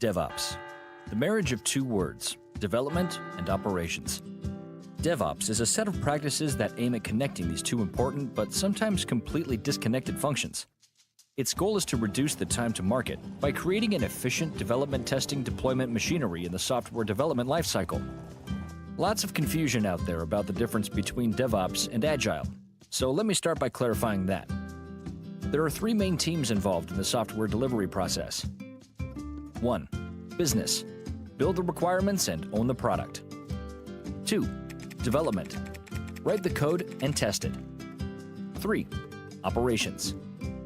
DevOps, the marriage of two words, development and operations. DevOps is a set of practices that aim at connecting these two important but sometimes completely disconnected functions. Its goal is to reduce the time to market by creating an efficient development testing deployment machinery in the software development lifecycle. Lots of confusion out there about the difference between DevOps and Agile, so let me start by clarifying that. There are three main teams involved in the software delivery process. 1. Business. Build the requirements and own the product. 2. Development. Write the code and test it. 3. Operations.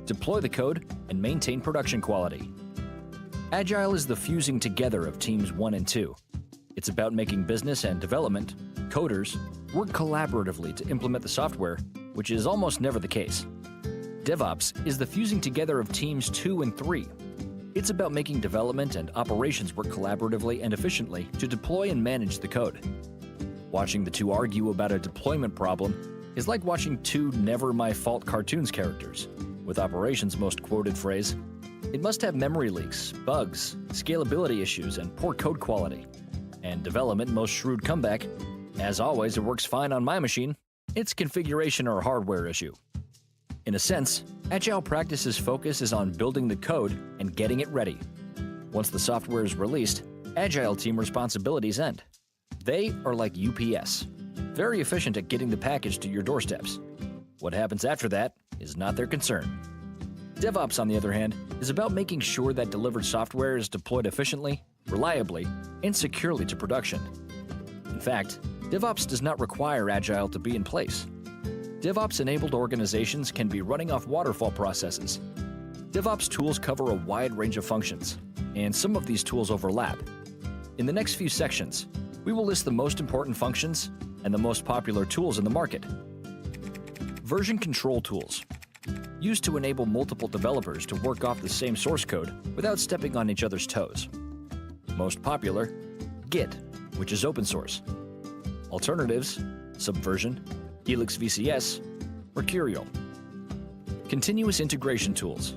Deploy the code and maintain production quality. Agile is the fusing together of teams 1 and 2. It's about making business and development, coders, work collaboratively to implement the software, which is almost never the case. DevOps is the fusing together of teams 2 and 3. It's about making development and operations work collaboratively and efficiently to deploy and manage the code. Watching the two argue about a deployment problem is like watching two never-my-fault cartoons characters, with operations' most quoted phrase, "It must have memory leaks, bugs, scalability issues, and poor code quality." And development most shrewd comeback, "As always, it works fine on my machine. It's configuration or hardware issue." In a sense, Agile practices' focus is on building the code and getting it ready. Once the software is released, Agile team responsibilities end. They are like UPS, very efficient at getting the package to your doorsteps. What happens after that is not their concern. DevOps, on the other hand, is about making sure that delivered software is deployed efficiently, reliably, and securely to production. In fact, DevOps does not require Agile to be in place. DevOps-enabled organizations can be running off waterfall processes. DevOps tools cover a wide range of functions, and some of these tools overlap. In the next few sections, we will list the most important functions and the most popular tools in the market. Version control tools, used to enable multiple developers to work off the same source code without stepping on each other's toes. Most popular, Git, which is open source. Alternatives, Subversion, Helix VCS, Mercurial. Continuous integration tools,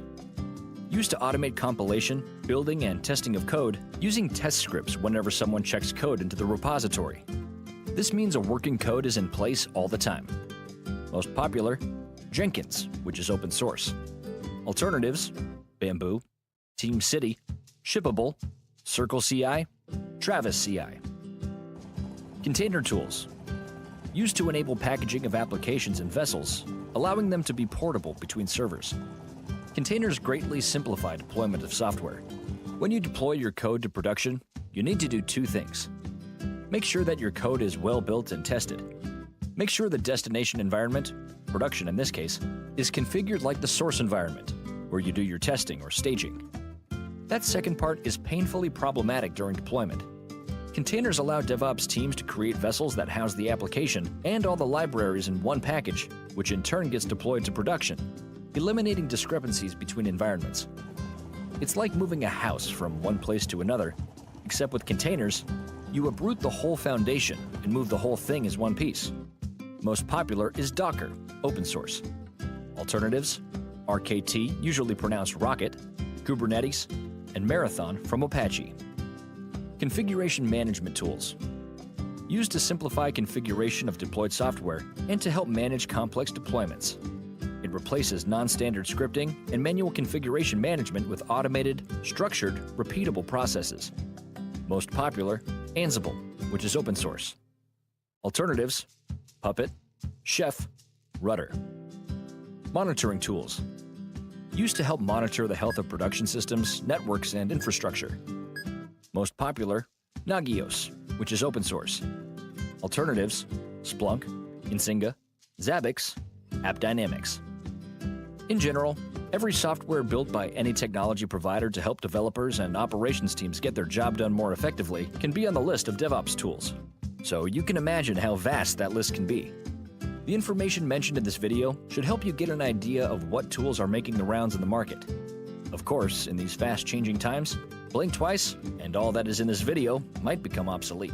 used to automate compilation, building, and testing of code using test scripts whenever someone checks code into the repository. This means a working code is in place all the time. Most popular, Jenkins, which is open source. Alternatives, Bamboo, TeamCity, Shippable, Circle CI, Travis CI. Container tools, used to enable packaging of applications and vessels, allowing them to be portable between servers. Containers greatly simplify deployment of software. When you deploy your code to production, you need to do two things. Make sure that your code is well built and tested. Make sure the destination environment, production in this case, is configured like the source environment, where you do your testing or staging. That second part is painfully problematic during deployment. Containers allow DevOps teams to create vessels that house the application and all the libraries in one package, which in turn gets deployed to production, eliminating discrepancies between environments. It's like moving a house from one place to another, except with containers, you uproot the whole foundation and move the whole thing as one piece. Most popular is Docker, open source. Alternatives, RKT, usually pronounced Rocket, Kubernetes, and Marathon from Apache. Configuration management tools, used to simplify configuration of deployed software and to help manage complex deployments. It replaces non-standard scripting and manual configuration management with automated, structured, repeatable processes. Most popular, Ansible, which is open source. Alternatives, Puppet, Chef, Rudder. Monitoring tools, used to help monitor the health of production systems, networks, and infrastructure. Most popular, Nagios, which is open source. Alternatives, Splunk, Insinga, Zabbix, AppDynamics. In general, every software built by any technology provider to help developers and operations teams get their job done more effectively can be on the list of DevOps tools. So you can imagine how vast that list can be. The information mentioned in this video should help you get an idea of what tools are making the rounds in the market. Of course, in these fast-changing times, blink twice, and all that is in this video might become obsolete.